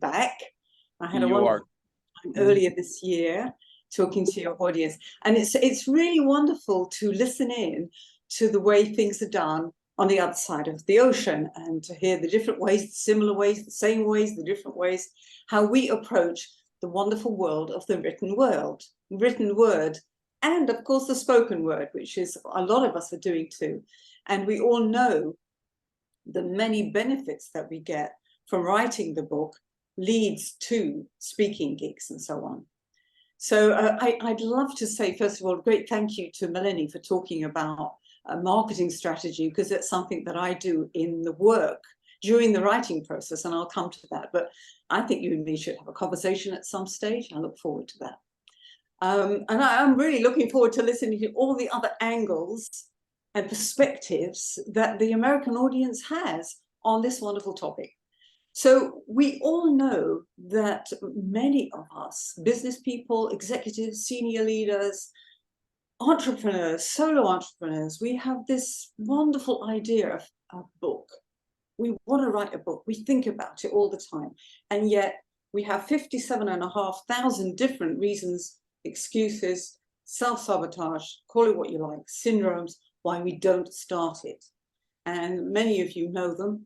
back. I had a You wonderful are. time earlier this year talking to your audience. And it's really wonderful to listen in to the way things are done on the other side of the ocean, and to hear the different ways, the similar ways, the same ways, the different ways, how we approach the wonderful world of the written word, and of course the spoken word, which is a lot of us are doing too. And we all know the many benefits that we get from writing the book leads to speaking gigs and so on. So I'd love to say, first of all, a great thank you to Melanie for talking about a marketing strategy, because that's something that I do in the work during the writing process, and I'll come to that. But I think you and me should have a conversation at some stage. I look forward to that. And I'm really looking forward to listening to all the other angles and perspectives that the American audience has on this wonderful topic. So we all know that many of us, business people, executives, senior leaders, entrepreneurs, solo entrepreneurs, we have this wonderful idea of a book. We want to write a book. We think about it all the time. And yet we have 57,500 different reasons, excuses, self-sabotage, call it what you like, syndromes, why we don't start it. And many of you know them.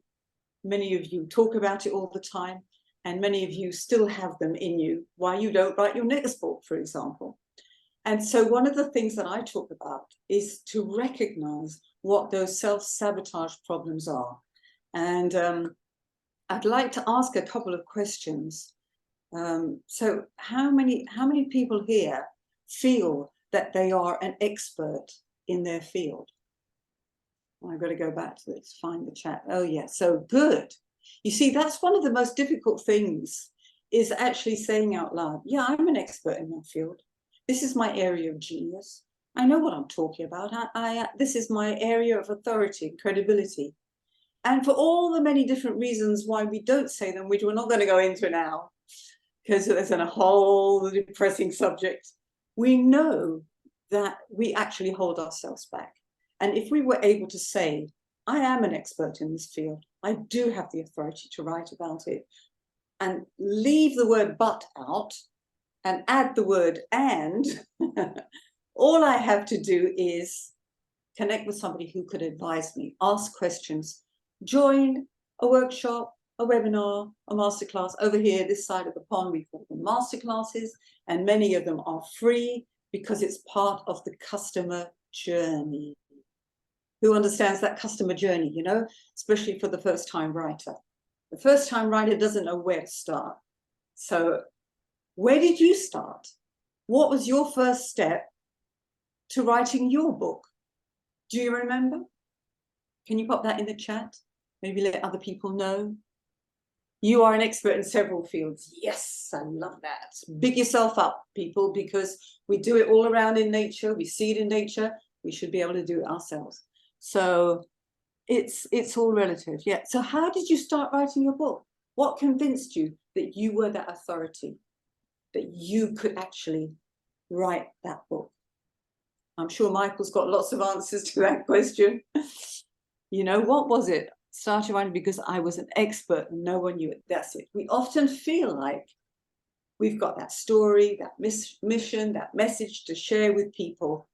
Many of you talk about it all the time. And many of you still have them in you, why you don't write your next book, for example. And so one of the things that I talk about is to recognize what those self-sabotage problems are. And I'd like to ask a couple of questions. So how many people here feel that they are an expert in their field? I've got to go back to this, find the chat. Oh yeah, so good. You see, that's one of the most difficult things, is actually saying out loud, yeah, I'm an expert in my field. This is my area of genius. I know what I'm talking about. This is my area of authority and credibility. And for all the many different reasons why we don't say them, which we're not going to go into now, because there's a whole depressing subject, we know that we actually hold ourselves back. And if we were able to say, I am an expert in this field, I do have the authority to write about it, and leave the word but out and add the word and, all I have to do is connect with somebody who could advise me, ask questions, join a workshop, a webinar, a masterclass. Over here, this side of the pond, we call them masterclasses, and many of them are free because it's part of the customer journey. Who understands that customer journey, you know, especially for the first-time writer? The first-time writer doesn't know where to start. So where did you start? What was your first step to writing your book? Do you remember? Can you pop that in the chat? Maybe let other people know. You are an expert in several fields. Yes, I love that. Big yourself up, people, because we do it all around in nature. We see it in nature. We should be able to do it ourselves. So it's all relative. Yeah. So how did you start writing your book? What convinced you that you were that authority, that you could actually write that book? I'm sure Michael's got lots of answers to that question. You know, what was it? Started writing because I was an expert and no one knew it. That's it. We often feel like we've got that story, that mission, that message to share with people.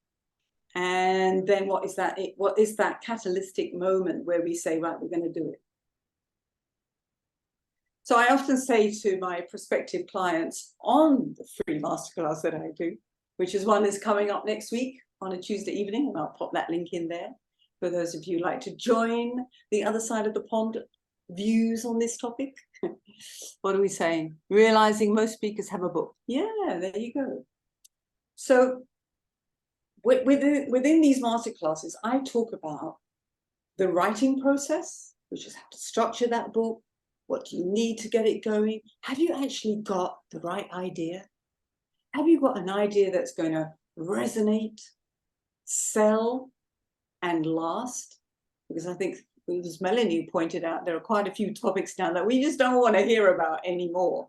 And then what is that? What is that catalytic moment where we say, right, we're going to do it? So I often say to my prospective clients on the free masterclass that I do, which is one that's coming up next week on a Tuesday evening, and I'll pop that link in there for those of you who like to join the other side of the pond views on this topic. What are we saying? Realizing most speakers have a book. Yeah, there you go. So within these masterclasses, I talk about the writing process, which is how to structure that book. What do you need to get it going? Have you actually got the right idea? Have you got an idea that's going to resonate, sell, and last? Because I think, as Melanie pointed out, there are quite a few topics now that we just don't want to hear about anymore.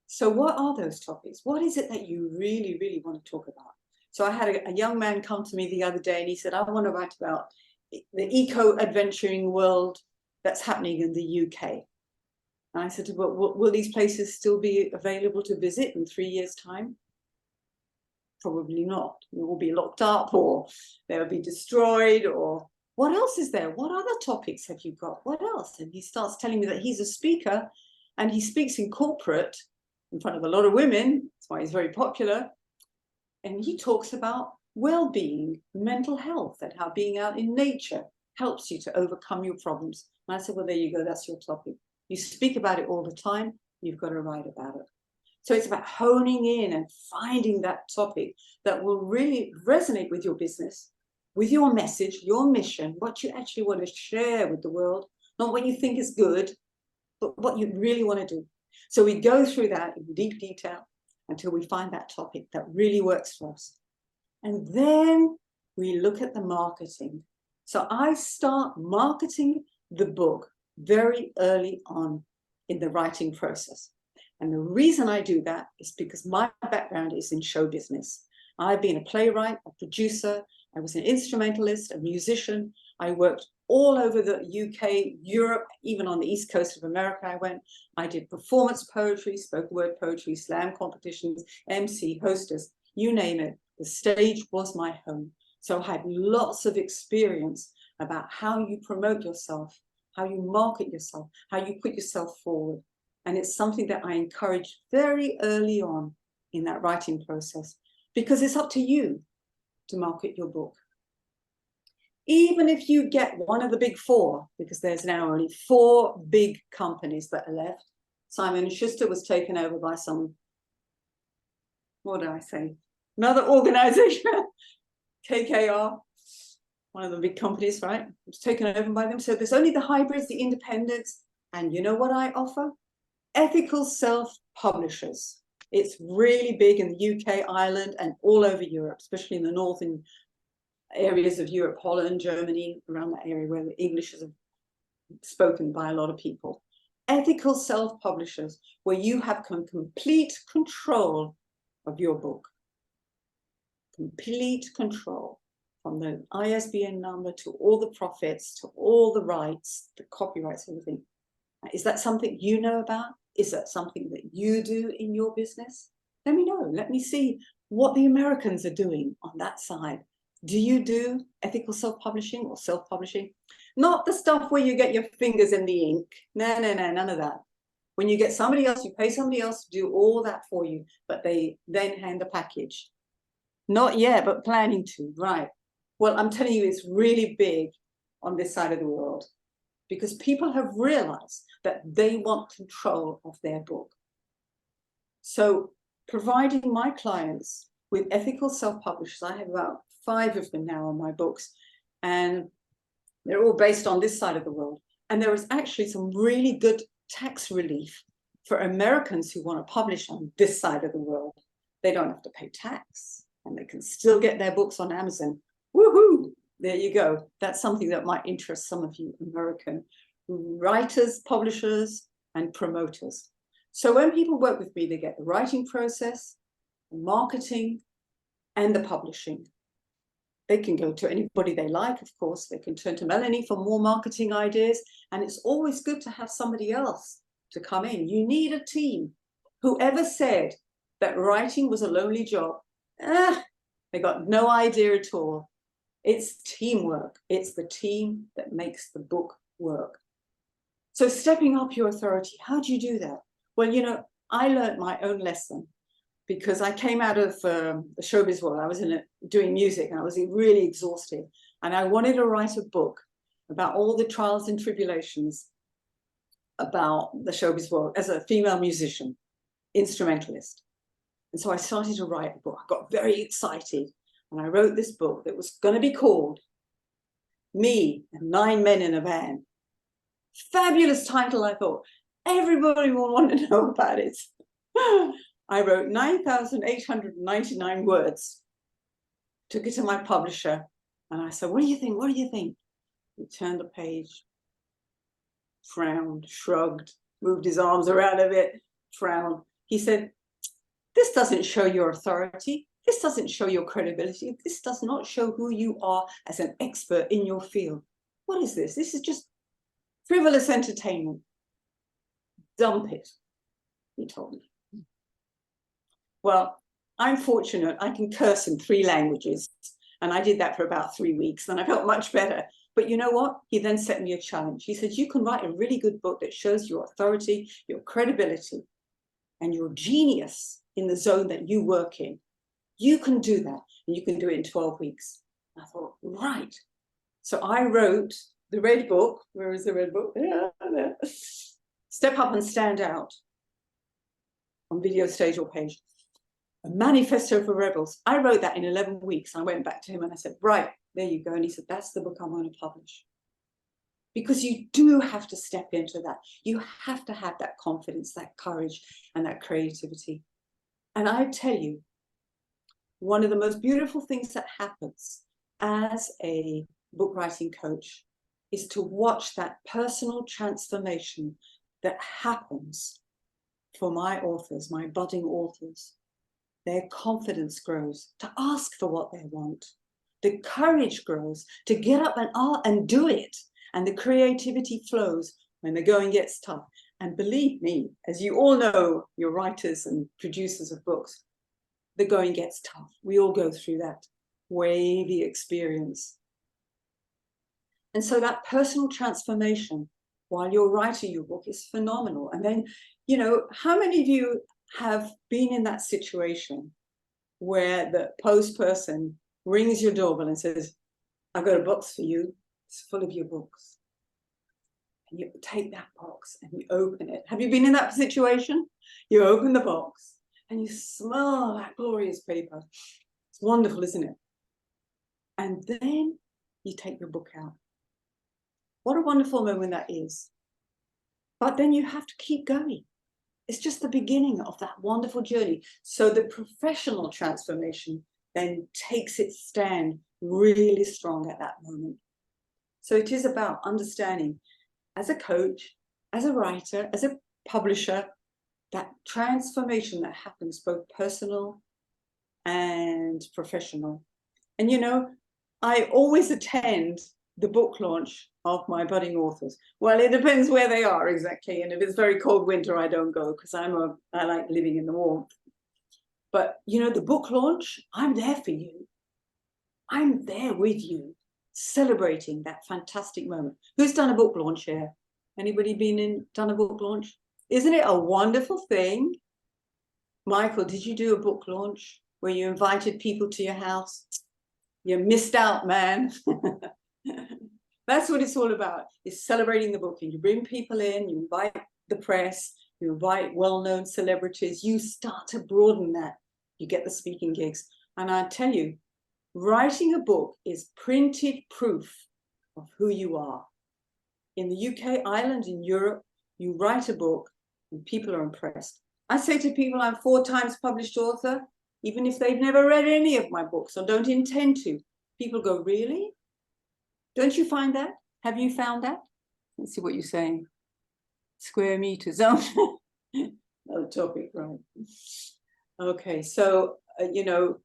So what are those topics? What is it that you really, really want to talk about? So I had a young man come to me the other day and he said, I want to write about the eco-adventuring world that's happening in the UK. And I said, well, will these places still be available to visit in 3 years' time? Probably not. It will be locked up, or they'll be destroyed, or what else is there? What other topics have you got? What else? And he starts telling me that he's a speaker and he speaks in corporate in front of a lot of women. That's why he's very popular. And he talks about well-being, mental health, and how being out in nature helps you to overcome your problems. And I said, well, there you go. That's your topic. You speak about it all the time. You've got to write about it. So it's about honing in and finding that topic that will really resonate with your business, with your message, your mission, what you actually want to share with the world, not what you think is good, but what you really want to do. So we go through that in deep detail until we find that topic that really works for us. And then we look at the marketing. So I start marketing the book very early on in the writing process. And the reason I do that is because my background is in show business. I've been a playwright, a producer, I was an instrumentalist, a musician. I worked all over the UK, Europe, even on the East Coast of America I went. I did performance poetry, spoken word poetry, slam competitions, MC, hostess, you name it. The stage was my home. So I had lots of experience about how you promote yourself, how you market yourself, how you put yourself forward. And it's something that I encourage very early on in that writing process, because it's up to you to market your book. Even if you get one of the big four, because there's now only 4 big companies that are left. Simon & Schuster was taken over by some, what did I say? Another organization, KKR, one of the big companies, right? It was taken over by them. So there's only the hybrids, the independents. And you know what I offer? Ethical self-publishers. It's really big in the UK, Ireland, and all over Europe, especially in the northern areas of Europe, Holland, Germany, around that area where the English is spoken by a lot of people. Ethical self-publishers, where you have complete control of your book. Complete control, from the ISBN number to all the profits, to all the rights, the copyrights, everything. Is that something you know about? Is that something that you do in your business? Let me know. Let me see what the Americans are doing on that side. Do you do ethical self-publishing or self-publishing? Not the stuff where you get your fingers in the ink. No, no, no, none of that. When you get somebody else, you pay somebody else to do all that for you, but they then hand the package. Not yet, but planning to, right? Well, I'm telling you, it's really big on this side of the world, because people have realized that they want control of their book. So providing my clients with ethical self-publishers, I have about 5 of them now on my books, and they're all based on this side of the world. And there is actually some really good tax relief for Americans who want to publish on this side of the world. They don't have to pay tax, and they can still get their books on Amazon. Woohoo! There you go. That's something that might interest some of you American writers, publishers, and promoters. So when people work with me, they get the writing process, the marketing, and the publishing. They can go to anybody they like, of course. They can turn to Melanie for more marketing ideas. And it's always good to have somebody else to come in. You need a team. Whoever said that writing was a lonely job, they got no idea at all. It's teamwork. It's the team that makes the book work. So stepping up your authority, how do you do that? Well, you know, I learned my own lesson because I came out of the showbiz world. I was doing music and I was really exhausted. And I wanted to write a book about all the trials and tribulations about the showbiz world as a female musician, instrumentalist. And so I started to write a book. I got very excited. And I wrote this book that was going to be called Me and 9 Men in a Van. Fabulous title, I thought. Everybody will want to know about it. I wrote 9,899 words, took it to my publisher, and I said, what do you think? What do you think? He turned the page, frowned, shrugged, moved his arms around a bit, frowned. He said, this doesn't show your authority. This doesn't show your credibility. This does not show who you are as an expert in your field. What is this? This is just frivolous entertainment. dump it, he told me. Well, I'm fortunate, I can curse in 3 languages. And I did that for about 3 weeks, and I felt much better. But you know what? He then set me a challenge. He said, you can write a really good book that shows your authority, your credibility, and your genius in the zone that you work in. You can do that, and you can do it in 12 weeks. I thought, right. So I wrote the red book. Where is the red book? Yeah, there. Step Up and Stand Out, on video, stage, or page. A manifesto for rebels. I wrote that in 11 weeks. I went back to him and I said, right, there you go. And he said, that's the book I'm going to publish. Because you do have to step into that. You have to have that confidence, that courage, and that creativity. And I tell you, one of the most beautiful things that happens as a book writing coach is to watch that personal transformation that happens for my authors, my budding authors. Their confidence grows to ask for what they want. The courage grows to get up and do it. And the creativity flows when the going gets tough. And believe me, as you all know, you're writers and producers of books, the going gets tough. We all go through that wavy experience. And so that personal transformation while you're writing your book is phenomenal. And then, you know, how many of you have been in that situation where the post person rings your doorbell and says, I've got a box for you. It's full of your books. And you take that box and you open it. Have you been in that situation? You open the box and you smell that glorious paper. It's wonderful, isn't it? And then you take your book out. What a wonderful moment that is. But then you have to keep going. It's just the beginning of that wonderful journey. So the professional transformation then takes its stand really strong at that moment. So it is about understanding as a coach, as a writer, as a publisher, that transformation that happens both personal and professional. And, you know, I always attend the book launch of my budding authors. Well, it depends where they are exactly. And if it's very cold winter, I don't go because I like living in the warmth. But, you know, the book launch, I'm there for you. I'm there with you, celebrating that fantastic moment. Who's done a book launch here? Anybody done a book launch? Isn't it a wonderful thing? Michael, did you do a book launch where you invited people to your house? You missed out, man. That's what it's all about, is celebrating the book. And you bring people in, you invite the press, you invite well-known celebrities, you start to broaden that. You get the speaking gigs. And I tell you, writing a book is printed proof of who you are. In the UK, Ireland, in Europe, you write a book and people are impressed. I say to people, I'm 4 times published author, even if they've never read any of my books or don't intend to. People go, really? Don't you find that? Have you found that? Let's see what you're saying. Square meters. Oh, another topic, right? Okay, so, you know,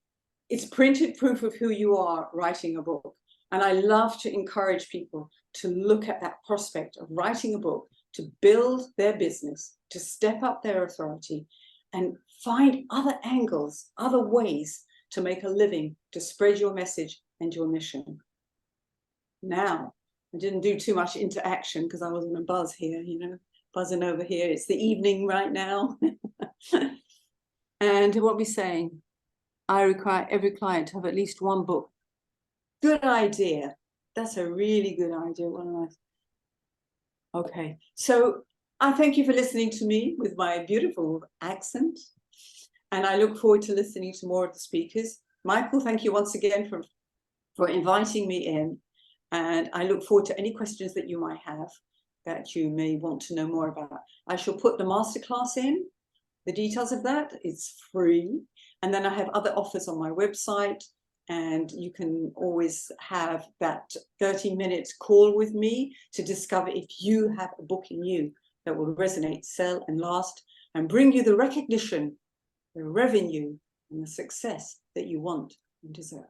it's printed proof of who you are writing a book. And I love to encourage people to look at that prospect of writing a book, to build their business, to step up their authority, and find other angles, other ways to make a living, to spread your message and your mission. Now, I didn't do too much interaction because I wasn't a buzz here, you know, buzzing over here. It's the evening right now. And what we're saying, I require every client to have at least 1 book. Good idea. That's a really good idea. Okay, so I thank you for listening to me with my beautiful accent. And I look forward to listening to more of the speakers. Michael, thank you once again for inviting me in. And I look forward to any questions that you might have that you may want to know more about. I shall put the masterclass in, the details of that. It's free. And then I have other offers on my website. And you can always have that 30-minute call with me to discover if you have a book in you that will resonate, sell, and last, and bring you the recognition, the revenue, and the success that you want and deserve.